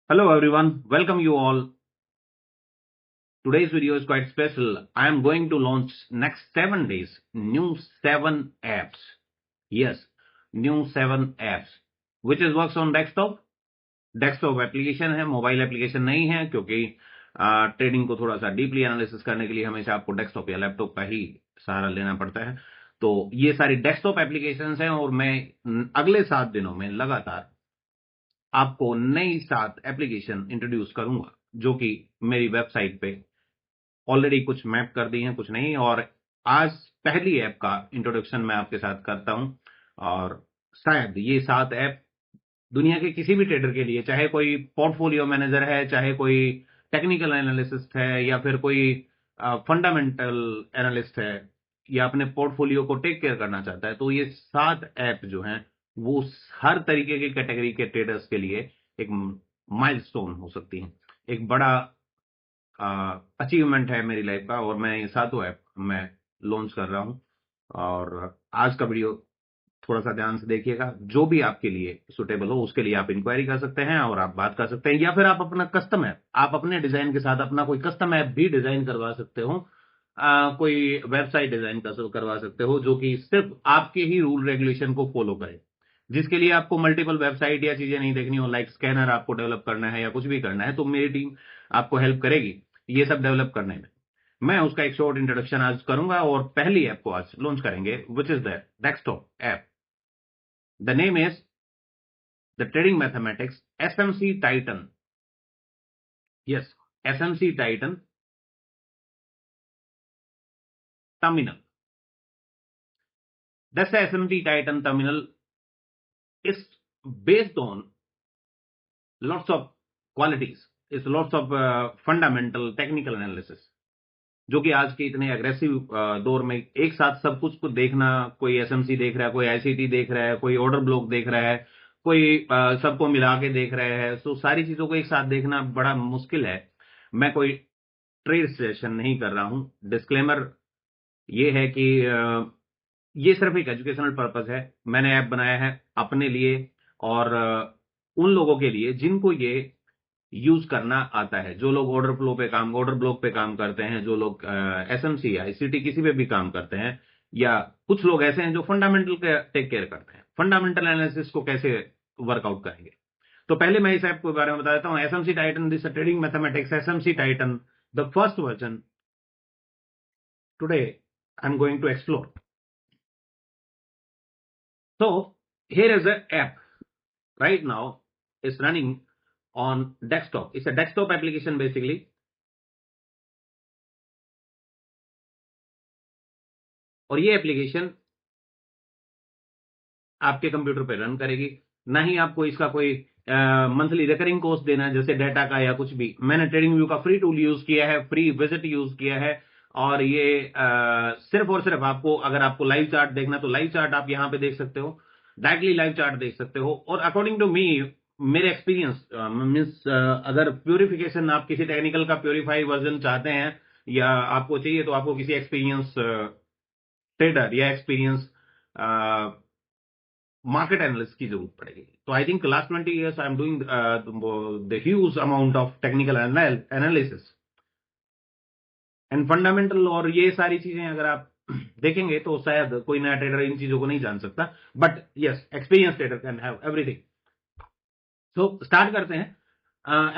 Hello everyone, welcome you all. Today's video is quite special. I am going to launch next 7 days new 7 apps. Yes, new 7 apps which is works on desktop. Desktop application है, mobile application नहीं है, क्योंकि trading को थोड़ा सा deeply analysis करने के लिए हमेशा आपको डेस्कटॉप या लैपटॉप का ही सहारा लेना पड़ता है। तो ये सारी डेस्कटॉप एप्लीकेशंस हैं और मैं अगले 7 दिनों में लगातार आपको नई 7 एप्लीकेशन इंट्रोड्यूस करूंगा, जो कि मेरी वेबसाइट पे ऑलरेडी कुछ मैप कर दी हैं, कुछ नहीं। और आज पहली ऐप का इंट्रोडक्शन मैं आपके साथ करता हूं और शायद ये 7 ऐप दुनिया के किसी भी ट्रेडर के लिए, चाहे कोई पोर्टफोलियो मैनेजर है, चाहे कोई टेक्निकल एनालिसिस्ट है, या फिर कोई फंडामेंटल एनालिस्ट है, या अपने पोर्टफोलियो को टेक केयर करना चाहता है, तो ये 7 ऐप जो हैं वो हर तरीके की कैटेगरी के ट्रेडर्स के लिए एक माइलस्टोन हो सकती हैं, एक बड़ा अचीवमेंट है मेरी लाइफ का। और मैं ये 7 ऐप मैं लॉन्च कर रहा हूं और आज का वीडियो थोड़ा सा ध्यान से देखिएगा। जो भी आपके लिए सुटेबल हो उसके लिए आप इंक्वायरी कर सकते हैं और आप बात कर सकते हैं, या फिर आप अपना कस्टम ऐप, आप अपने डिजाइन के साथ अपना कोई कस्टम ऐप भी डिजाइन करवा सकते हो। कोई वेबसाइट डिजाइन करवा सकते हो जो कि सिर्फ आपके ही रूल रेगुलेशन को फॉलो करे, जिसके लिए आपको मल्टीपल वेबसाइट या चीजें नहीं देखनी हो, लाइक स्कैनर आपको डेवलप करना है या कुछ भी करना है, तो मेरी टीम आपको हेल्प करेगी ये सब डेवलप करने में। मैं उसका एक शॉर्ट इंट्रोडक्शन आज करूंगा और पहली ऐप को आज लॉन्च करेंगे, which is the desktop app. The name is the Trading Mathematics SMC Titan. Yes, SMC Titan Terminal. This SMC Titan Terminal is based on lots of qualities. It's lots of fundamental technical analysis. जो कि आज के इतने aggressive दौर में एक साथ सब कुछ को देखना, कोई एसएमसी देख रहा है, कोई आईसीटी देख रहा है, कोई ऑर्डर ब्लॉक देख रहा है, कोई सबको मिला के देख रहा है, तो सारी चीजों को एक साथ देखना बड़ा मुश्किल है। मैं कोई ट्रेड सेशन नहीं कर रहा हूं। डिस्क्लेमर ये है कि ये सिर्फ एक एजुकेशनल पर्पस है। मैंने ऐप बनाया है अपने लिए और उन लोगों के लिए जिनको ये यूज करना आता है, जो लोग ऑर्डर ब्लॉक पे काम करते हैं, जो लोग एसएमसी या आईसीटी किसी पे भी काम करते हैं, या कुछ लोग ऐसे हैं जो फंडामेंटल टेक केयर करते हैं, फंडामेंटल एनालिसिस को कैसे वर्कआउट करेंगे। तो पहले मैं इस ऐप के बारे में बता देता हूं। SMC Titan, this trading mathematics SMC Titan, the first version today I am going to explore. So here is an app right now is running on desktop. It's a desktop application basically. और ये application आपके computer पे run करेगी, ना ही आपको इसका कोई monthly recurring cost देना है जैसे डाटा का या कुछ भी। मैंने ट्रेडिंग व्यू का फ्री टूल यूज किया है, फ्री विजिट यूज किया है, और ये सिर्फ और सिर्फ आपको, अगर आपको लाइव चार्ट देखना तो लाइव चार्ट आप यहाँ पे देख सकते हो, डायरेक्टली लाइव चार्ट देख सकते हो। और अकॉर्डिंग टू मी, मेरे एक्सपीरियंस मीन्स, अगर प्योरिफिकेशन आप किसी टेक्निकल का प्योरीफाई वर्जन चाहते हैं या आपको चाहिए, तो आपको किसी एक्सपीरियंस ट्रेडर या एक्सपीरियंस मार्केट एनालिस्ट की जरूरत पड़ेगी। तो I think last 20 years I am doing the huge amount of technical analysis and fundamental, और ये सारी चीजें अगर आप देखेंगे तो शायद कोई नया ट्रेडर इन चीजों को नहीं जान सकता, but yes, experience trader can have everything. तो स्टार्ट करते हैं।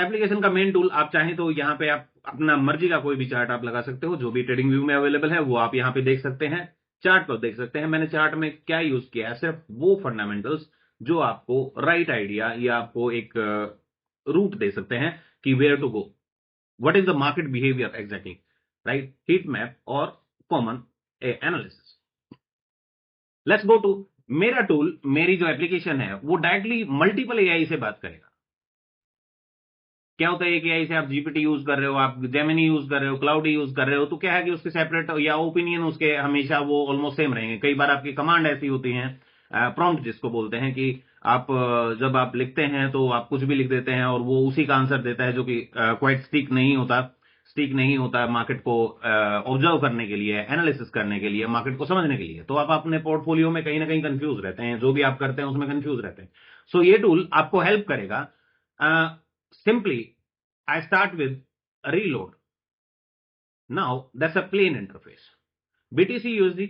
एप्लीकेशन का मेन टूल, आप चाहें तो यहाँ पे आप अपना मर्जी का कोई भी चार्ट आप लगा सकते हो, जो भी ट्रेडिंग व्यू में अवेलेबल है वो आप यहाँ पे देख सकते हैं, चार्ट पर देख सकते हैं। मैंने चार्ट में क्या यूज किया है, सिर्फ वो फंडामेंटल्स जो आपको राइट आइडिया या आपको एक रूट दे सकते हैं कि where to go, what is the market behaviour exactly, right, heat map और common analysis. Let's go to मेरा टूल। मेरी जो एप्लीकेशन है वो डायरेक्टली मल्टीपल एआई से बात करेगा। क्या होता है कि ऐसे आप जीपीटी यूज कर रहे हो, आप जेमिनी यूज कर रहे हो, क्लाउडी यूज कर रहे हो, तो क्या है कि उसके सेपरेट या ओपिनियन उसके हमेशा वो ऑलमोस्ट सेम रहेंगे। कई बार आपकी कमांड ऐसी होती है, प्रॉम्प्ट जिसको बोलते हैं, कि आप जब आप लिखते हैं तो आप कुछ भी लिख देते हैं और वो उसी का आंसर देता है, जो कि क्वाइट स्टिक नहीं होता मार्केट को ऑब्जर्व करने के लिए, एनालिसिस करने के लिए, मार्केट को समझने के लिए। तो आप अपने पोर्टफोलियो में कहीं ना कहीं कंफ्यूज रहते हैं, जो भी आप करते हैं उसमें कंफ्यूज रहते हैं। सो ये टूल आपको हेल्प करेगा simply I start with a reload. Now that's a plain interface. BTC USD,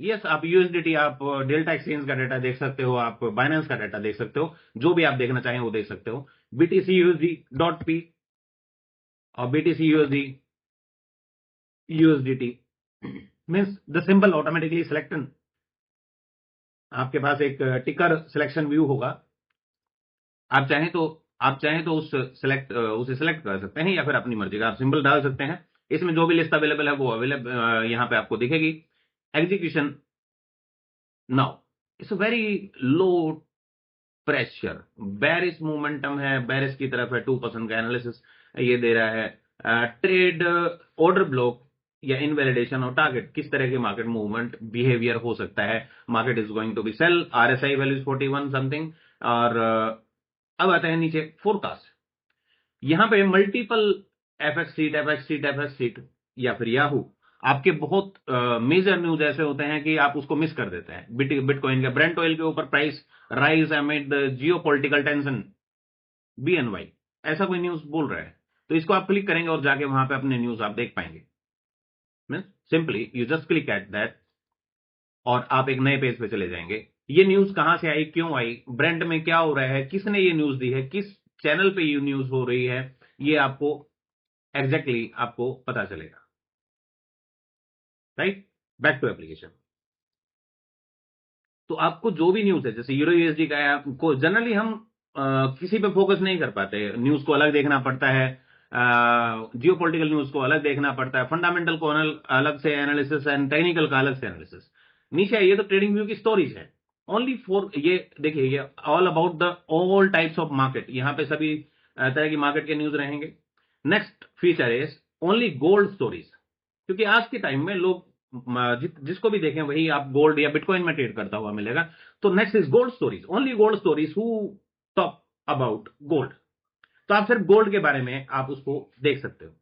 yes आप यूएसडीटी, आप डेल्टा एक्सचेंज का डाटा देख सकते हो, आप बाइनेंस का डाटा देख सकते हो, जो भी आप देखना चाहें वो देख सकते हो. बीटीसी यूएसडी डॉट पी और BTC USD USDT means the symbol automatically selected. आपके पास एक टिकर सिलेक्शन व्यू होगा. आप चाहें तो उसे सिलेक्ट कर सकते हैं या फिर अपनी मर्जी का आप सिंबल डाल सकते हैं. इसमें जो भी लिस्ट अवेलेबल है वो अवेलेबल यहां पे आपको दिखेगी. Execution now it's very low pressure, bearish momentum है, बेरिश की तरफ है, 2% का एनालिसिस ये दे रहा है. ट्रेड ऑर्डर ब्लॉक या इनवैलिडेशन और टारगेट, किस तरह के मार्केट मूवमेंट बिहेवियर हो सकता है. Market is going to be sell, RSI values 41 something. और अब आता है नीचे फोरकास्ट. यहां पे मल्टीपल एफएक्स सीट या फिर याहू, आपके बहुत मेजर न्यूज ऐसे होते हैं कि आप उसको मिस कर देते हैं. बिटकॉइन का ब्रेंट ऑयल के ऊपर प्राइस राइज अमिड जियो पॉलिटिकल टेंशन, BNY, ऐसा कोई न्यूज बोल रहा है तो इसको आप क्लिक करेंगे और जाके वहां पे अपने न्यूज आप देख पाएंगे. Means simply you just click at that और आप एक नए पेज पे चले जाएंगे. ये न्यूज कहां से आई, क्यों आई, ब्रेंट में क्या हो रहा है, किसने ये न्यूज दी है, किस चैनल पे ये न्यूज हो रही है, ये आपको एग्जैक्टली आपको पता चलेगा. Right, back to application. तो आपको जो भी न्यूज है, जैसे यूरो यूएसडी का है, आपको जनरली हम किसी पे फोकस नहीं कर पाते. न्यूज को अलग देखना पड़ता है, जियो पॉलिटिकल न्यूज को अलग देखना पड़ता है, फंडामेंटल को अलग से एनालिसिस एंड टेक्निकल का अलग से एनालिसिस. नीचे आइए तो ट्रेडिंग व्यू की स्टोरीज है ओनली फॉर, ये देखिए ये all about the all types of market. यहां पे सभी तरह की मार्केट के न्यूज रहेंगे. Next feature is only gold stories, क्योंकि आज के टाइम में लोग जिसको भी देखें वही आप गोल्ड या बिटकॉइन में ट्रेड करता हुआ मिलेगा. तो next is gold stories, only gold stories who talk about gold. तो आप सिर्फ गोल्ड के बारे में आप उसको देख सकते हो.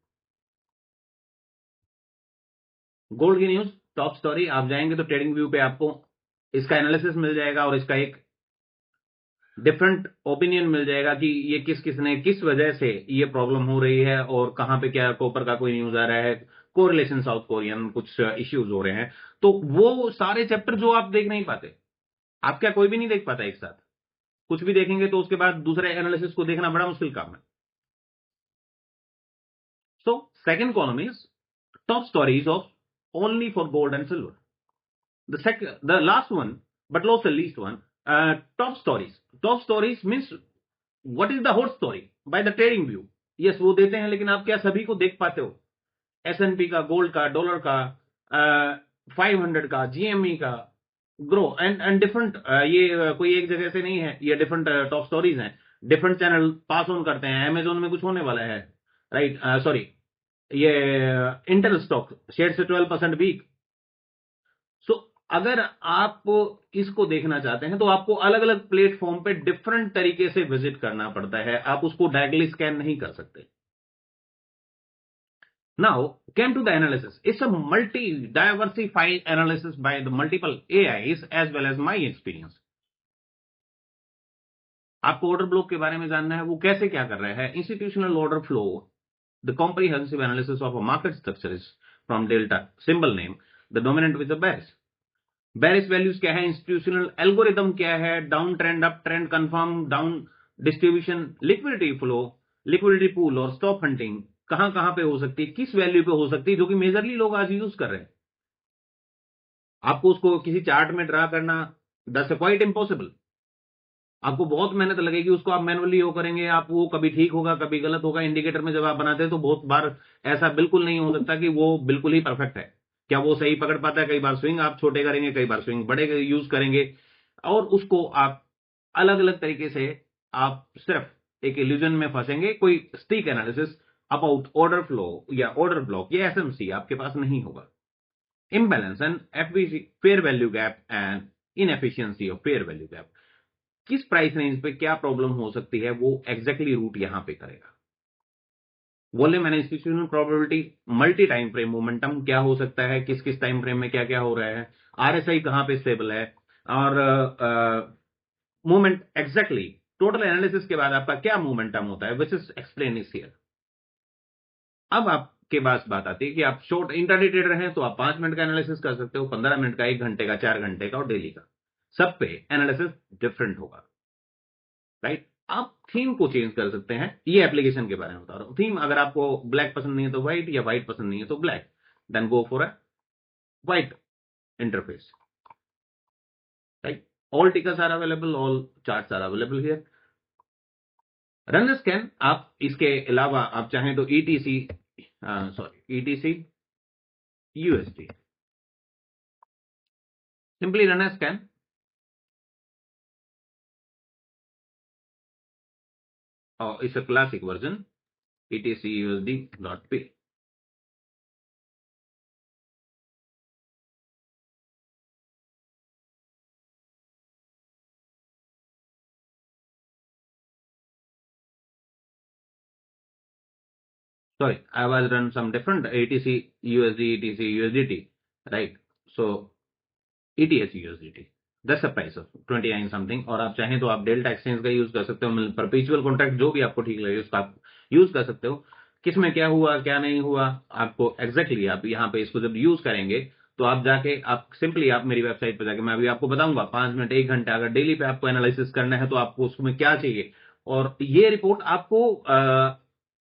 गोल्ड की न्यूज टॉप स्टोरी, आप जाएंगे तो ट्रेडिंग व्यू पे आपको इसका एनालिसिस मिल जाएगा और इसका एक डिफरेंट ओपिनियन मिल जाएगा कि ये किसने किस वजह से ये प्रॉब्लम हो रही है और कहां पे क्या कॉपर का कोई न्यूज आ रहा है, कोरिलेशन साउथ कोरियन कुछ इश्यूज हो रहे हैं. तो वो सारे चैप्टर जो आप देख नहीं पाते, आप क्या कोई भी नहीं देख पाता एक साथ. कुछ भी देखेंगे तो उसके बाद दूसरे एनालिसिस को देखना बड़ा मुश्किल काम है. So second column is top stories of only for gold and silver. The last one but not the least one, top stories. Top stories means what is the hot story by the trading view. yes वो देते हैं, लेकिन आप क्या सभी को देख पाते हो? S&P का, गोल्ड का, डॉलर का, 500 का, GME का, ग्रो एंड डिफरेंट. ये कोई एक जगह से नहीं है, ये डिफरेंट टॉप स्टोरीज हैं. डिफरेंट चैनल पास ऑन करते हैं. अमेजोन में कुछ होने वाला है, राइट, सॉरी, ये इंटेल स्टॉक शेयर से 12% वीक. सो अगर आप इसको देखना चाहते हैं तो आपको अलग अलग प्लेटफॉर्म पे डिफरेंट तरीके से विजिट करना पड़ता है, आप उसको डायरेक्टली स्कैन नहीं कर सकते. Now came to the analysis. It's a multi diversified analysis by the multiple AIs as well as my experience. आपको ऑर्डर ब्लॉक के बारे में जानना है, वो कैसे क्या कर रहा है. Institutional order flow, the comprehensive analysis of a market structure is from delta symbol name the dominant with the bearish. Bearish values क्या है, इंस्टीट्यूशनल एल्गोरिदम क्या है, down trend, up trend, confirm down distribution, liquidity flow, liquidity pool और stop hunting कहां पे हो सकती है, किस वैल्यू पे हो सकती है, जो कि मेजरली लोग आज यूज कर रहे हैं. आपको उसको किसी चार्ट में ड्रा करना दैट्स क्वाइट इम्पॉसिबल. आपको बहुत मेहनत लगेगी, उसको आप मैनुअली वो करेंगे, आप वो कभी ठीक होगा कभी गलत होगा. इंडिकेटर में जब आप बनाते हैं तो बहुत बार ऐसा बिल्कुल नहीं हो सकता कि वो बिल्कुल ही परफेक्ट है. क्या वो सही पकड़ पाता है? कई बार स्विंग आप छोटे करेंगे, कई बार स्विंग बड़े यूज करेंगे, और उसको आप अलग अलग तरीके से आप सिर्फ एक इल्यूजन में फंसेंगे. कोई stick analysis about order flow या ऑर्डर ब्लॉक या SMC आपके पास नहीं होगा. Imbalance and FVC, fair value gap and inefficiency of fair value gap, किस प्राइस रेंज पे क्या प्रॉब्लम हो सकती है, वो एग्जैक्टली रूट यहां पे करेगा. Volume and institutional probability, multi time frame momentum क्या हो सकता है, किस किस टाइम फ्रेम में क्या क्या हो रहा है, RSI कहां पे स्टेबल है, और मूवमेंट एग्जैक्टली टोटल एनालिसिस के बाद आपका क्या मोमेंटम होता है, which is explain is here. अब आपके पास बात आती है कि आप शॉर्ट इंट्राडे ट्रेडर हैं तो आप 5 मिनट का एनालिसिस कर सकते हो, 15 मिनट का, 1 घंटे का, 4 घंटे का और डेली का। सब पे एनालिसिस डिफरेंट होगा, राइट। आप थीम को चेंज कर सकते हैं, ये एप्लीकेशन के बारे में बता रहा हूं। थीम अगर आपको ब्लैक पसंद नहीं है तो व्हाइट, या व्हाइट पसंद नहीं है तो black, then go for a white interface, right. All tickers are available, all charts are available here. Run scan, आप इसके अलावा आप चाहें तो ETC, sorry ETC USD, simply run scan. It's a classic version, etcusd.p। Sorry, I was run some different ATC USD, ETC USDT, right? So ETH USDT, that's the price of 29 something. और आप चाहें तो आप delta exchange का use कर सकते हो, perpetual contract, जो भी आपको ठीक लगे उसका आप यूज कर सकते हो। किसमें क्या हुआ क्या नहीं हुआ आपको एग्जैक्टली आप यहाँ पे इसको जब यूज करेंगे तो आप जाके आप सिंपली आप मेरी वेबसाइट पे जाके, मैं अभी आपको बताऊंगा 5 मिनट 1 घंटा अगर डेली पे आपको एनालिसिस करना है तो आपको उसमें क्या चाहिए। और ये रिपोर्ट आपको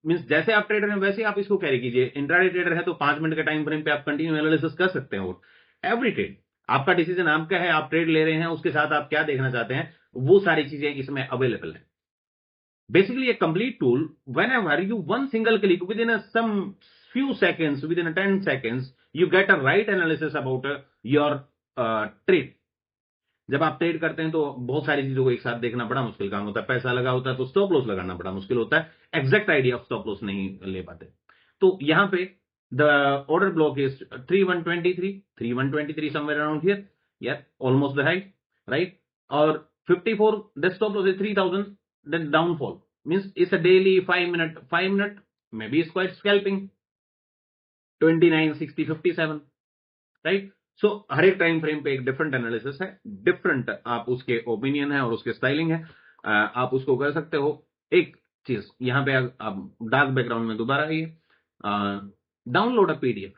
मीन्स जैसे आप ट्रेडर हैं वैसे आप इसको कैरी कीजिए। इंट्राडे ट्रेडर है तो 5 मिनट के टाइम फ्रेम पे आप कंटिन्यू एनालिसिस कर सकते हो। एवरी ट्रेड आपका डिसीजन आपका है, आप ट्रेड ले रहे हैं उसके साथ आप क्या देखना चाहते हैं, वो सारी चीजें इसमें अवेलेबल है। Basically, a complete tool. Whenever you one single click within some few seconds, within 10 seconds, you get a right analysis about your trade. जब आप ट्रेड करते हैं तो बहुत सारी चीजों को एक साथ देखना बड़ा मुश्किल काम होता है। पैसा लगा होता है तो स्टॉप लॉस लगाना बड़ा मुश्किल होता है, exact idea of stop loss नहीं ले पाते। तो यहां पे the order block is 3123 somewhere around here, यार ऑलमोस्ट द हाइट, राइट। और 54 the stop loss is 3000, then downfall means it's a daily 5 minute maybe it's quite scalping 29 60 57, राइट। So हर एक टाइम फ्रेम पे एक डिफरेंट एनालिसिस है, different आप उसके ओपिनियन है और उसके स्टाइलिंग है, आप उसको कर सकते हो। एक चीज यहां पे आप डार्क बैकग्राउंड में दोबारा आइए, डाउनलोड अ पीडीएफ।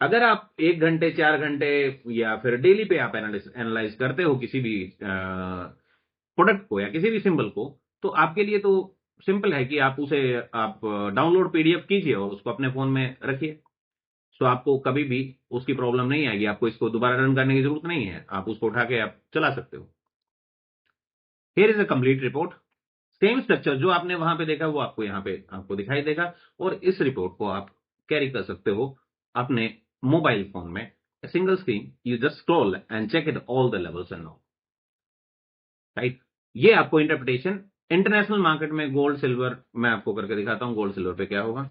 अगर आप 1 घंटे 4 घंटे या फिर डेली पे आप एनालाइज करते हो किसी भी प्रोडक्ट को या किसी भी सिंबल को, तो आपके लिए तो सिंपल है कि आप उसे आप डाउनलोड पीडीएफ कीजिए और उसको अपने फोन में रखिए। सो आपको कभी भी उसकी प्रॉब्लम नहीं आएगी, आपको इसको दोबारा रन करने की जरूरत नहीं है, आप उसको उठा के आप चला सकते हो। Here is a complete report, same structure जो आपने वहां पे देखा वो आपको यहाँ पे आपको दिखाई देगा। और इस रिपोर्ट को आप कैरी कर सकते हो अपने मोबाइल फोन में, single screen, you just scroll and check it all the levels and all, right. ये आपको इंटरप्रिटेशन इंटरनेशनल मार्केट में गोल्ड सिल्वर मैं आपको करके दिखाता हूं। गोल्ड सिल्वर पे क्या होगा,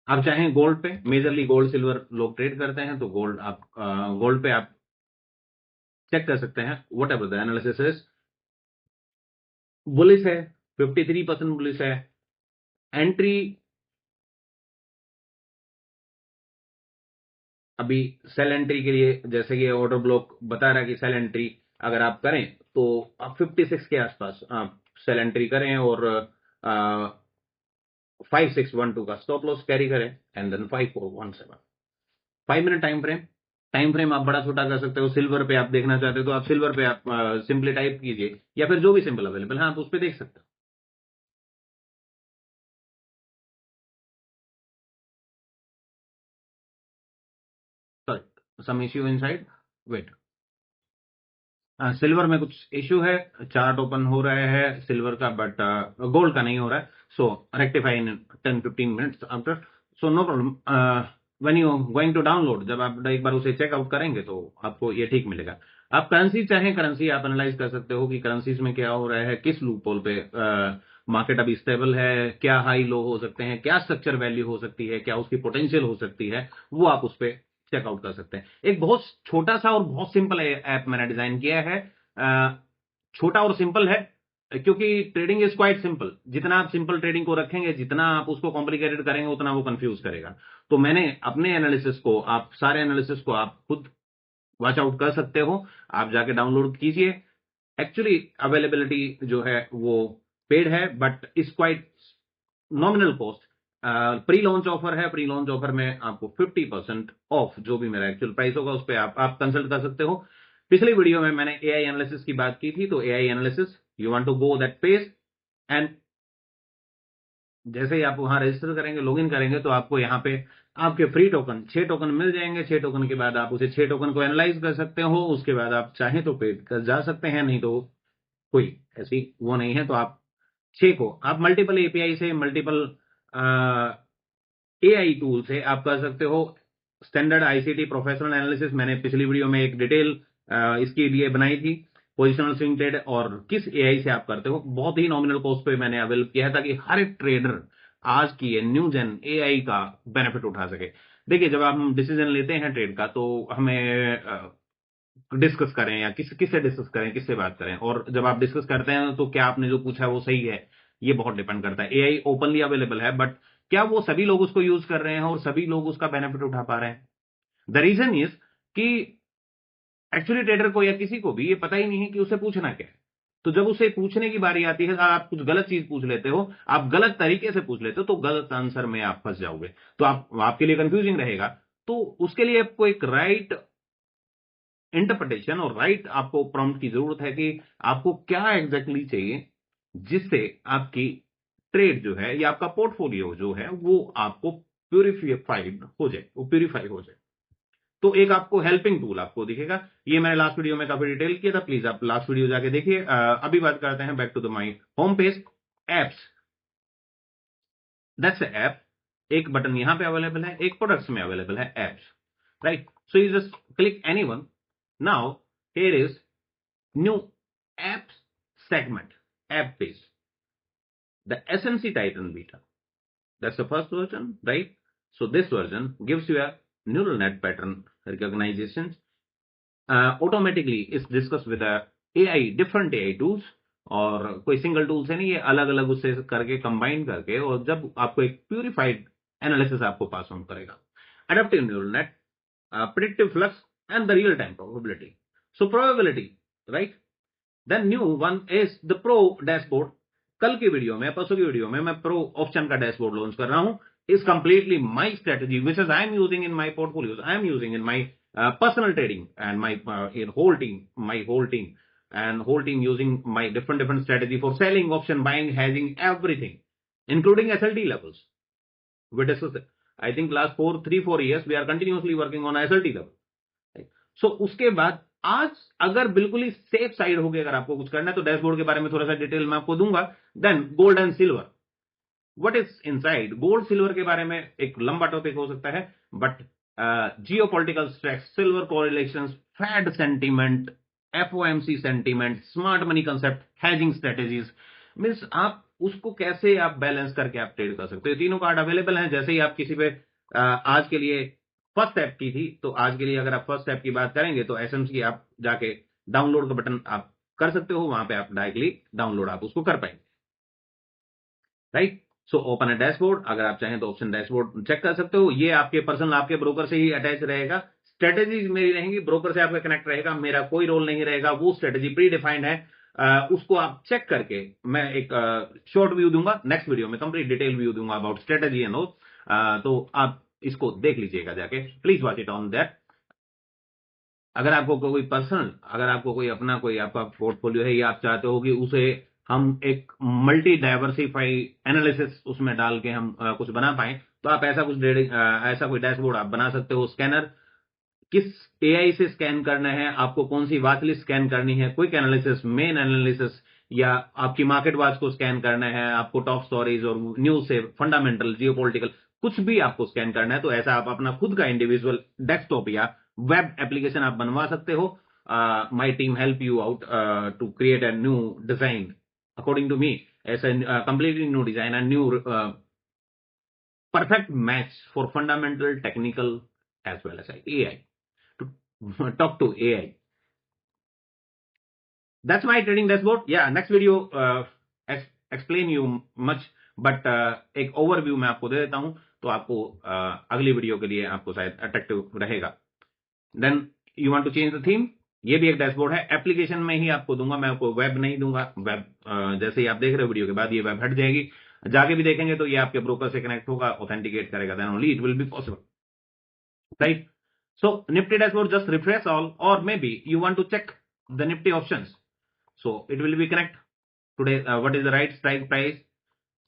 आप चाहें गोल्ड पे, मेजरली गोल्ड सिल्वर लोग ट्रेड करते हैं तो गोल्ड आप गोल्ड पे आप चेक कर सकते हैं। What ever the analysis is, bullish है, 53% बुलिश है। एंट्री अभी सेल एंट्री के लिए जैसे कि ऑर्डर ब्लॉक बता रहा है कि सेल एंट्री अगर आप करें तो आप 56 के आसपास आप सेल एंट्री करें और 5612 का स्टॉप लॉस कैरी करें and then 5417। 5 minute time frame आप बड़ा छोटा कर सकते हो। सिल्वर पे आप देखना चाहते हो तो आप सिल्वर पे आप सिंपली टाइप कीजिए या फिर जो भी सिंबल अवेलेबल है आप उस पर देख सकते हो। Sorry, some issue inside, wait. Silver में कुछ इश्यू है, चार्ट ओपन हो रहा है सिल्वर का बट गोल्ड का नहीं हो रहा है। So rectify in 10-15 minutes after, so no problem. When you going to download, जब आप एक बार उसे चेकआउट करेंगे तो आपको ये ठीक मिलेगा। आप करेंसी चाहें, करेंसी आप एनालाइज कर सकते हो कि करेंसीज में क्या हो रहा है, किस लूप होल पे मार्केट अभी स्टेबल है, क्या हाई लो हो सकते हैं, क्या स्ट्रक्चर वैल्यू हो सकती है, क्या उसकी पोटेंशियल हो सकती है, वो आप उस पर चेकआउट कर सकते हैं। एक बहुत छोटा सा और बहुत सिंपल ऐप मैंने डिजाइन किया है। छोटा और सिंपल है क्योंकि ट्रेडिंग इज क्वाइट सिंपल। जितना आप सिंपल ट्रेडिंग को रखेंगे, जितना आप उसको कॉम्प्लिकेटेड करेंगे, उतना वो कंफ्यूज करेगा। तो मैंने अपने एनालिसिस को, आप सारे एनालिसिस को आप खुद वॉच आउट कर सकते हो। आप जाके डाउनलोड कीजिए एक्चुअली अवेलेबिलिटी जो है वो पेड है, but is quite nominal cost. Pre launch offer है, प्री लॉन्च ऑफर में आपको 50% ऑफ जो भी मेरा एक्चुअल प्राइस होगा उस पर आप कंसल्ट कर सकते हो। पिछली वीडियो में मैंने एआई एनालिसिस की बात की थी, तो AI analysis you want to go that page, and जैसे ही आप वहां रजिस्टर करेंगे, लॉगिन करेंगे, तो आपको यहाँ पे आपके फ्री टोकन 6 टोकन मिल जाएंगे। 6 टोकन के बाद आप उसे 6 टोकन को एनालाइज कर सकते हो। उसके बाद आप चाहें तो पेड कर जा सकते हैं, नहीं तो कोई ऐसी वो नहीं है। तो आप 6 को आप मल्टीपल एपीआई से, मल्टीपल एआई टूल से आप कर सकते हो। स्टैंडर्ड आईसीटी प्रोफेशनल एनालिसिस मैंने पिछली वीडियो में एक डिटेल इसके लिए बनाई थी। पोजिशनल स्विंग ट्रेड और किस एआई से आप करते हो, बहुत ही नॉमिनल कॉस्ट पे मैंने अवेल किया है, ताकि हर एक ट्रेडर आज की ये न्यू जेन एआई का बेनिफिट उठा सके। देखिए, जब हम डिसीजन लेते हैं ट्रेड का, तो हमें डिस्कस करें या किससे डिस्कस करें, किससे बात करें, और जब आप डिस्कस करते हैं तो क्या आपने जो पूछा है वो सही है, ये बहुत डिपेंड करता है। एआई ओपनली अवेलेबल है, बट क्या वो सभी लोग उसको यूज कर रहे हैं और सभी लोग उसका बेनिफिट उठा पा रहे हैं? द रीजन इज कि एक्चुअली ट्रेडर को या किसी को भी ये पता ही नहीं है कि उसे पूछना क्या है। तो जब उसे पूछने की बारी आती है, आप कुछ गलत चीज पूछ लेते हो, आप गलत तरीके से पूछ लेते हो, तो गलत आंसर में आप फंस जाओगे, तो आपके लिए कंफ्यूजिंग रहेगा। तो उसके लिए आपको एक राइट इंटरप्रिटेशन और राइट आपको प्रॉम्प्ट की जरूरत है कि आपको क्या एग्जैक्टली चाहिए, जिससे आपकी ट्रेड जो है या आपका पोर्टफोलियो जो है वो आपको प्यूरिफाइड हो जाए, वो प्यूरिफाई हो जाए। तो एक आपको हेल्पिंग टूल आपको दिखेगा। ये मैंने लास्ट वीडियो में काफी डिटेल किया था, प्लीज आप लास्ट वीडियो जाके देखिए। अभी बात करते हैं back to the my home page, apps. That's app. एक बटन यहां पे अवेलेबल है, एक प्रोडक्ट्स में अवेलेबल है, apps, right? So you just click anyone. Now here is new apps segment, app page, the SNC Titan Beta. That's the first version, right? So this version gives you a neural net pattern recognition. Automatically is discussed with a AI, different AI tools, और कोई single tool से नहीं, ये अलग अलग उससे करके combine करके, और जब आपको एक प्यूरिफाइड एनालिसिस आपको पास ऑन करेगा। Adaptive neural net, predictive flux and the real time probability. So probability, right? Then new one is the pro dashboard. कल की वीडियो में, परसों की वीडियो में मैं प्रो ऑप्शन का डैशबोर्ड लॉन्च कर रहा हूं। Is completely my strategy which is I am using in my portfolios, I am using in my personal trading, and my whole team and whole team using my different strategy for selling, option buying, hedging, everything, including SLT levels. We discussed it. I think last 3-4 years we are continuously working on SLT level. So उसके बाद आज अगर बिल्कुल ही safe side होगी, अगर आपको कुछ करना है, तो डैशबोर्ड के बारे में थोड़ा सा डिटेल मैं आपको दूंगा। Then gold and silver, what is inside gold silver के बारे में एक लंबा टॉपिक हो सकता है, but geopolitical stress, silver correlations, Fed sentiment, FOMC sentiment, smart money concept, hedging strategies, means आप उसको कैसे आप बैलेंस करके आप ट्रेड कर सकते हो। तीनों कार्ड अवेलेबल हैं। जैसे ही आप किसी पे आज के लिए फर्स्ट स्टेप की थी, तो आज के लिए अगर आप फर्स्ट स्टेप की बात करेंगे, तो एसएमसी की आप जाके डाउनलोड का बटन आप कर सकते हो, वहां पे आप डायरेक्टली डाउनलोड आप उसको कर पाएंगे, right? So open a dashboard, अगर आप चाहें तो ऑप्शन डैशबोर्ड चेक कर सकते हो। ये आपके पर्सनल, आपके ब्रोकर से ही अटैच रहेगा। स्ट्रेटेजीज मेरी रहेंगी, ब्रोकर से आपका कनेक्ट रहेगा, मेरा कोई रोल नहीं रहेगा। वो स्ट्रेटेजी प्री डिफाइंड है, उसको आप चेक करके मैं एक शॉर्ट व्यू दूंगा नेक्स्ट वीडियो में, कंप्लीट डिटेल व्यू दूंगा अबाउट स्ट्रेटेजी एंड ऑल। तो आप इसको देख लीजिएगा जाके, please watch it on that. अगर आपको कोई पर्सनल, अगर आपको कोई अपना कोई आपका पोर्टफोलियो है, या आप चाहते हो कि उसे हम एक मल्टी डाइवर्सिफाई एनालिसिस उसमें डाल के हम कुछ बना पाए, तो आप ऐसा कुछ ऐसा कोई डैशबोर्ड आप बना सकते हो। स्कैनर, किस एआई से स्कैन करना है, आपको कौन सी वॉच लिस्ट स्कैन करनी है, क्विक एनालिसिस, मेन एनालिसिस, या आपकी मार्केट वॉच को स्कैन करना है, आपको टॉप स्टोरीज और न्यूज से फंडामेंटल, जियोपॉलिटिकल, कुछ भी आपको स्कैन करना है, तो ऐसा आप अपना खुद का इंडिविजुअल डेस्कटॉप या वेब एप्लीकेशन आप बनवा सकते हो। My team help you out to create a new design according to me, as a completely new design, a new perfect match for fundamental, technical, as well as AI, to talk to AI. That's my trading dashboard. Yeah, next video explain you much, but एक overview मैं आपको दे देता हूं, तो आपको अगली video के लिए आपको शायद अट्रैक्टिव रहेगा। Then you want to change the theme, ये भी एक डैशबोर्ड है, एप्लीकेशन में ही आपको दूंगा, मैं आपको वेब नहीं दूंगा। वेब जैसे ही आप देख रहे हो वीडियो के बाद ये वेब हट जाएगी, जाके भी देखेंगे तो ये आपके ब्रोकर से कनेक्ट होगा, ऑथेंटिकेट करेगा, then only it will be possible, right? So Nifty dashboard just refresh all, or maybe you want to check the Nifty options. So it will be connect today. What is the right strike price,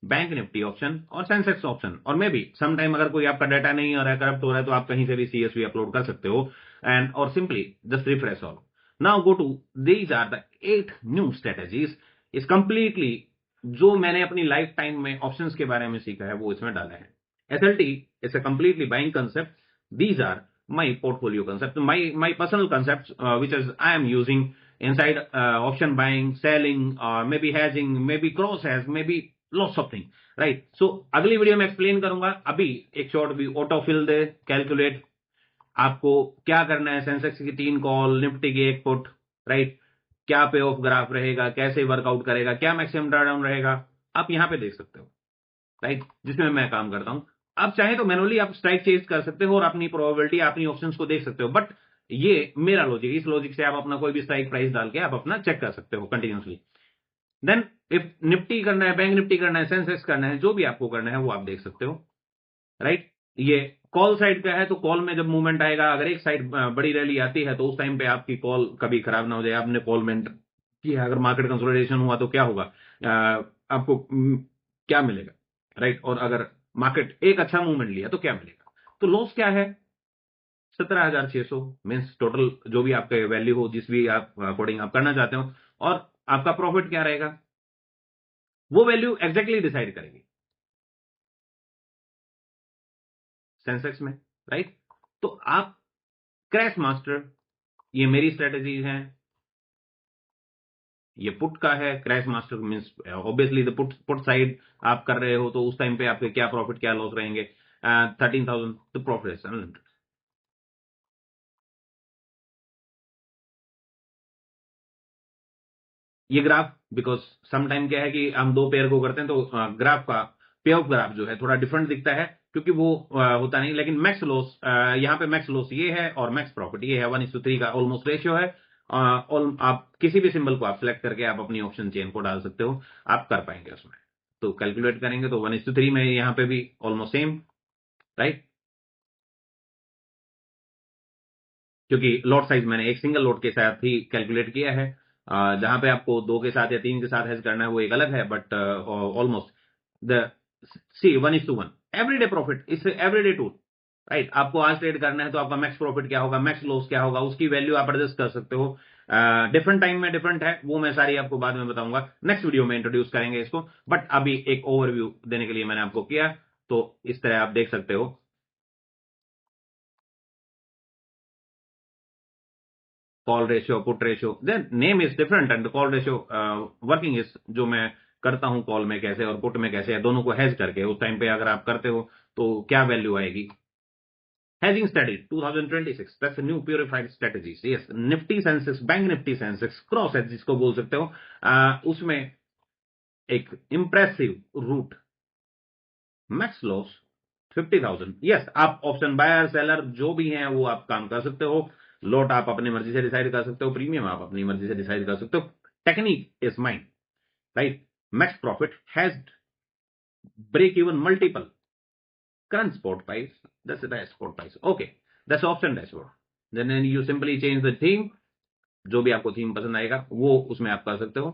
bank Nifty option और Sensex option, और may be sometime अगर कोई आपका data नहीं आ रहा है, corrupt हो रहा है, तो आप कहीं से भी सीएसवी अपलोड कर सकते हो, एंड और simply just refresh all. Now go to these are the 8 new strategies, is completely जो मैंने अपनी लाइफ टाइम में ऑप्शंस के बारे में सीखा है वो इसमें डाला है। SLT is a completely buying concept, these are my portfolio concept, my personal concepts, which is I am using inside option buying, selling, or maybe hedging, maybe cross hedge, maybe lots of things, right? So अगली video में explain करूंगा। अभी एक short भी autofill दे calculate, आपको क्या करना है, सेंसेक्स की 3 कॉल, निफ्टी की 1 पुट, राइट? क्या पे ऑफ ग्राफ रहेगा, कैसे वर्कआउट करेगा, क्या मैक्सिमम ड्रॉडाउन रहेगा, आप यहां पे देख सकते हो, राइट? जिसमें मैं काम करता हूं। आप चाहें तो मैनुअली आप स्ट्राइक चेंज कर सकते हो और अपनी प्रोबेबिलिटी, अपनी ऑप्शंस को देख सकते हो, बट ये मेरा लॉजिक, इस लॉजिक से आप अपना कोई भी स्ट्राइक प्राइस डाल के आप अपना चेक कर सकते हो कंटिन्यूसली। देन इफ निफ्टी करना है, बैंक निफ्टी करना है, सेंसेक्स करना है, जो भी आपको करना है वो आप देख सकते हो, राइट? ये कॉल साइड का है, तो कॉल में जब मूवमेंट आएगा, अगर एक साइड बड़ी रैली आती है तो उस टाइम पे आपकी कॉल कभी खराब ना हो जाए, आपने कॉल मेंट की है, अगर मार्केट कंसोलिडेशन हुआ तो क्या होगा, आपको क्या मिलेगा, राइट? और अगर मार्केट एक अच्छा मूवमेंट लिया तो क्या मिलेगा? तो लॉस क्या है? 17,600 मीन्स टोटल जो भी आपके वैल्यू हो, जिस भी आप अकॉर्डिंग आप करना चाहते हो, और आपका प्रॉफिट क्या रहेगा, वो वैल्यू एग्जैक्टली डिसाइड करेगी सेंसेक्स में, राइट? तो आप क्रैश मास्टर, ये मेरी स्ट्रेटेजीज हैं, ये पुट का है, crash master means obviously the put side आप कर रहे हो, तो उस टाइम पे आपके क्या प्रॉफिट क्या लॉस रहेंगे, 13,000 तो प्रॉफिट अनलिमिटेड। ये ग्राफ, बिकॉज समटाइम क्या है कि हम 2 पेयर को करते हैं तो ग्राफ का पे ऑफ ग्राफ जो है थोड़ा डिफरेंट दिखता है, क्योंकि वो होता नहीं, लेकिन मैक्स लॉस यहाँ पे मैक्स लॉस ये है और मैक्स प्रॉफिट ये है, 1:3 का ऑलमोस्ट रेशियो है। और आप किसी भी सिंबल को आप सिलेक्ट करके आप अपनी ऑप्शन चेन को डाल सकते हो, आप कर पाएंगे उसमें। तो कैलकुलेट करेंगे तो 1:3 में यहाँ पे भी ऑलमोस्ट सेम, राइट? क्योंकि लॉट साइज मैंने एक सिंगल लॉट के साथ ही कैलकुलेट किया है, जहां पे आपको 2 के साथ या 3 के साथ हेज करना है वो एक अलग है, but almost the C 1:1 everyday profit, is everyday tool, right? आपको आज ट्रेड करना है तो आपका मैक्स प्रॉफिट क्या होगा, मैक्स लॉस क्या होगा, उसकी वैल्यू आप एडजस्ट कर सकते हो। डिफरेंट टाइम में डिफरेंट है, वो मैं सारी आपको बाद में बताऊंगा, नेक्स्ट वीडियो में इंट्रोड्यूस करेंगे इसको, बट अभी एक ओवरव्यू देने के लिए मैंने आपको किया, तो इस तरह आप देख सकते हो। Call ratio, put ratio, then name is different and call ratio working is, जो मैं करता हूं कॉल में कैसे और पुट में कैसे है, दोनों को हैज करके उस टाइम पे अगर आप करते हो तो क्या वैल्यू आएगी। Hedging study 2026, that's a new purified strategies, yes, Nifty Sensex, bank Nifty Sensex cross है जिसको बोल सकते हो, उसमें एक impressive route, max loss 50,000, yes, आप ऑप्शन बायर सेलर जो भी हैं वो आप काम कर सकते हो, लॉट आप अपनी मर्जी से डिसाइड कर सकते हो, प्रीमियम आप अपनी मर्जी से डिसाइड कर सकते हो, technique is mind, right? Max profit has break even multiple current spot price, that's the spot price, okay, that's option dashboard, then you simply change the theme, जो भी आपको थीम पसंद आएगा वो उसमें आप कर सकते हो।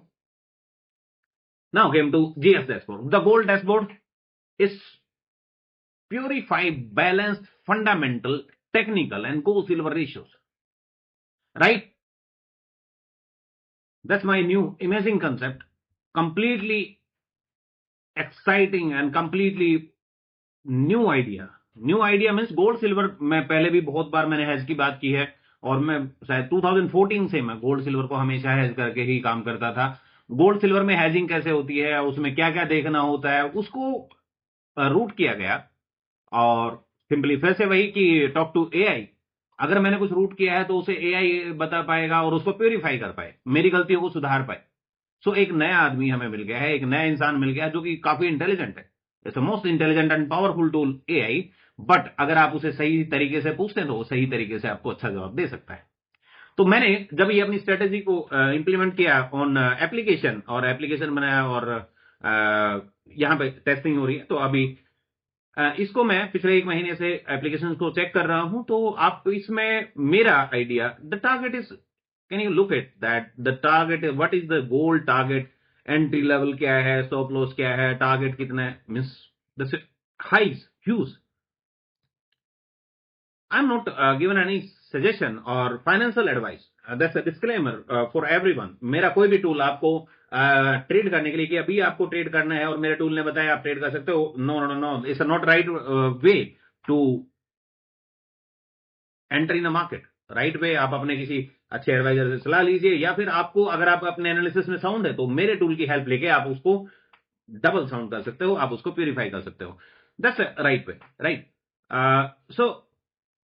now came to GS dashboard, the gold dashboard is purified, balanced, fundamental, technical and gold silver ratios, right? That's my new amazing concept, completely exciting and completely new idea means gold silver, मैं पहले भी बहुत बार मैंने hedge की बात की है, और मैं शायद 2014 से मैं गोल्ड सिल्वर को हमेशा हेज करके ही काम करता था। गोल्ड सिल्वर में हेजिंग कैसे होती है, उसमें क्या क्या देखना होता है, उसको रूट किया गया, और सिंपली फिर से वही कि टॉक टू एआई, अगर मैंने कुछ रूट किया है तो उसे एआई बता पाएगा और उसको प्योरीफाई कर पाए, मेरी गलतियों को सुधार पाए। सो एक नया आदमी हमें मिल गया है, एक नया इंसान मिल गया जो कि काफी इंटेलिजेंट है, it's most intelligent and powerful tool AI, but अगर आप उसे सही तरीके से पूछते हैं तो वो सही तरीके से आपको अच्छा जवाब दे सकता है। तो मैंने जब ये अपनी स्ट्रेटेजी को इंप्लीमेंट किया ऑन एप्लीकेशन और एप्लीकेशन बनाया और यहाँ पे टेस्टिंग हो रही है, तो अभी इसको मैं पिछले 1 महीने से एप्लीकेशन को चेक कर रहा हूं। तो आप इसमें मेरा idea, the target is, can you look at that the target, what is the goal target, entry level क्या है, स्टॉप लॉस क्या है, टारगेट कितना है, means the highs huge. I am not given any suggestion और financial advice, that's a disclaimer for everyone. मेरा कोई भी टूल आपको ट्रेड करने के लिए कि अभी आपको ट्रेड करना है और मेरे टूल ने बताया आप ट्रेड कर सकते हो, no no no, it's not right way to enter in the market. Right way आप अपने किसी अच्छे एडवाइजर से सलाह लीजिए, या फिर आपको अगर आप अपने एनालिसिस में साउंड है तो मेरे टूल की हेल्प लेके आप उसको डबल साउंड कर सकते हो, आप उसको प्यूरिफाई कर सकते हो। That's right way, right. So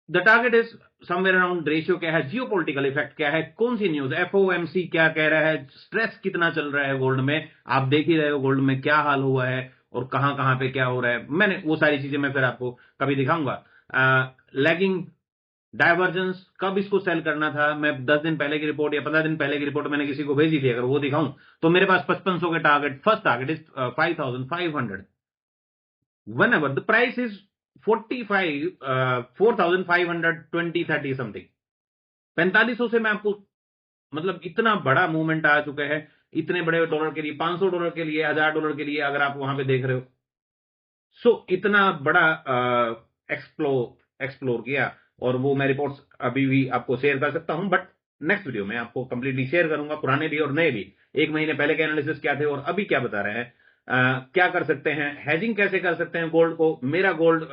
the target is somewhere around, ratio क्या है, जियोपॉलिटिकल इफेक्ट क्या है, कौन सी न्यूज, एफओएमसी क्या कह रहा है, स्ट्रेस कितना चल रहा है गोल्ड में, आप देख ही रहे हो गोल्ड में क्या हाल हुआ है और कहां कहां पे क्या हो रहा है। मैंने वो सारी चीजें मैं फिर आपको कभी दिखाऊंगा। लैगिंग डायवर्जेंस, कब इसको सेल करना था, मैं 10 दिन पहले की रिपोर्ट या 15 दिन पहले की रिपोर्ट मैंने किसी को भेजी थी, अगर वो दिखाऊं तो मेरे पास 5500 के target, first target is 5500 whenever the price is 45 4520 30 something. 4500 से मैं आपको, मतलब इतना बड़ा मूवमेंट आ चुका है, इतने बड़े डॉलर के लिए, $500 के लिए, $1000 के लिए, अगर आप वहां पे देख रहे हो। सो इतना बड़ा एक्सप्लोर किया, और वो मैं रिपोर्ट्स अभी भी आपको शेयर कर सकता हूं, बट नेक्स्ट वीडियो में आपको कंप्लीटली शेयर करूंगा, पुराने भी और नए भी, 1 महीने पहले के एनालिसिस क्या थे और अभी क्या बता रहे हैं, क्या कर सकते हैं, हेजिंग कैसे कर सकते हैं गोल्ड को। मेरा गोल्ड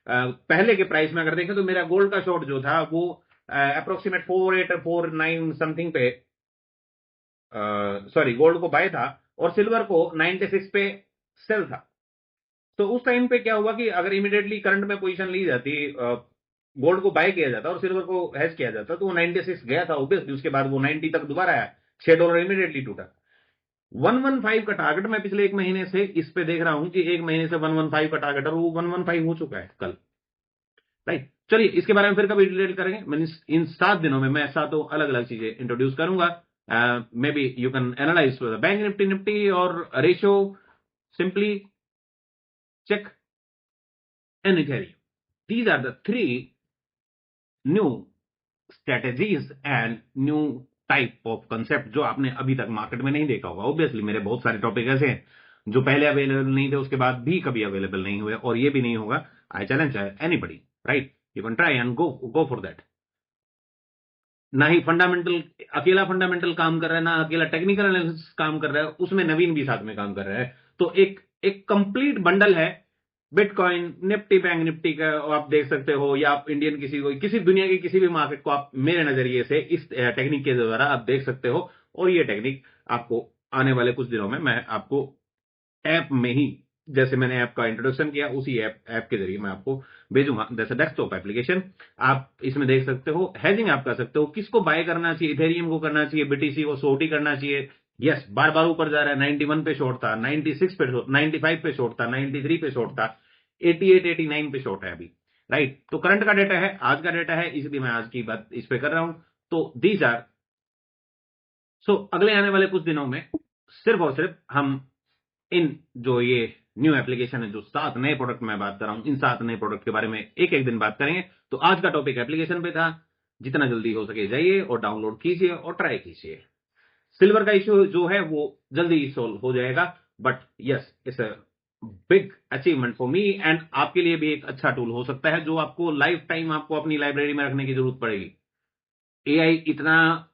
पहले के प्राइस में अगर देखें तो मेरा गोल्ड का शॉर्ट जो था वो अप्रोक्सीमेट 4849 समथिंग पे, सॉरी, गोल्ड को बाय था और सिल्वर को 96 पे सेल था। तो उस टाइम पे क्या हुआ कि अगर इमीडिएटली करंट में पोजीशन ली जाती, गोल्ड को बाय किया जाता और सिल्वर को हेज किया जाता, तो वो 96 गया था ऑब्वियसली, उसके बाद वो 90 तक दोबारा आया, $6 इमीडिएटली टूटा। 115 का टारगेट मैं पिछले 1 महीने से इस पे देख रहा हूं कि 1 महीने से 115 का टारगेट, और वो 115 हो चुका है कल, राइट। चलिए इसके बारे में फिर कभी डिटेल करेंगे। मैंने इन 7 दिनों में मैं 7 अलग अलग चीजें इंट्रोड्यूस करूंगा। Maybe you can analyse bank Nifty और ratio, simply check and Ethereum. These are the 3 new strategies and new type of concept जो आपने अभी तक मार्केट में नहीं देखा होगा। ऑब्वियसली मेरे बहुत सारे टॉपिक ऐसे हैं जो पहले अवेलेबल नहीं थे, उसके बाद भी कभी अवेलेबल नहीं हुए, और ये भी नहीं होगा। I challenge anybody, right, you can try and go for that. ना ही फंडामेंटल, अकेला फंडामेंटल काम कर रहा है, ना अकेला टेक्निकल एनालिसिस काम कर रहा है, उसमें नवीन भी साथ में काम कर रहा है। तो एक कंप्लीट बंडल है बिटकॉइन, निफ्टी, बैंक निफ्टी का आप देख सकते हो, या आप इंडियन किसी दुनिया की किसी भी मार्केट को आप मेरे नजरिए से इस टेक्निक के द्वारा आप देख सकते हो। और ये टेक्निक आपको आने वाले कुछ दिनों में मैं आपको ऐप में ही, जैसे मैंने ऐप का इंट्रोडक्शन किया, उसी ऐप के जरिए मैं आपको भेजूंगा। जैसे डेस्कटॉप एप्लीकेशन, आप इसमें देख सकते हो, हेजिंग आप कर सकते हो, किसको बाय करना चाहिए, इथेरियम को करना चाहिए, बीटीसी को सोटी करना चाहिए। यस, बार बार ऊपर जा रहा है, 91 पे शॉर्ट था, 96 पे, 95 पे शॉर्ट था, 93 पे शॉर्ट था, 88 89 पे शॉर्ट है अभी, राइट। तो करंट का डेटा है, आज का डेटा है, इसलिए मैं आज की बात इस पे कर रहा हूं। तो दीज आर, सो अगले आने वाले कुछ दिनों में सिर्फ और सिर्फ हम इन जो ये न्यू एप्लीकेशन है, जो 7 नए प्रोडक्ट मैं बात कर रहा हूं, इन 7 नए प्रोडक्ट के बारे में एक एक दिन बात करेंगे। तो आज का टॉपिक एप्लीकेशन पे था। जितना जल्दी हो सके जाइए और डाउनलोड कीजिए और ट्राई कीजिए। सिल्वर का इश्यू जो है वो जल्दी ही सोल्व हो जाएगा, but yes, it's a big achievement for me, and आपके लिए भी एक अच्छा टूल हो सकता है, जो आपको लाइफ टाइम आपको अपनी लाइब्रेरी में रखने की जरूरत पड़ेगी। एआई इतना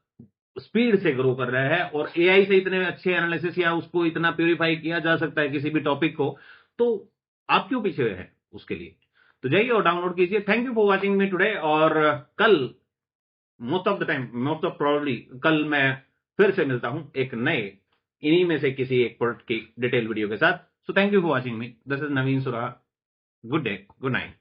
स्पीड से ग्रो कर रहा है, और एआई से इतने अच्छे एनालिसिस या उसको इतना प्यूरिफाई किया जा सकता है किसी भी टॉपिक को, तो आप क्यों पीछे हैं उसके लिए। तो जाइए और डाउनलोड कीजिए। Thank you for watching me today, और कल most of the time, most of probably कल मैं फिर से मिलता हूं एक नए, इन्हीं में से किसी एक प्रोडक्ट की डिटेल वीडियो के साथ। So thank you for watching me, this is Naveen Sura, good day, good night.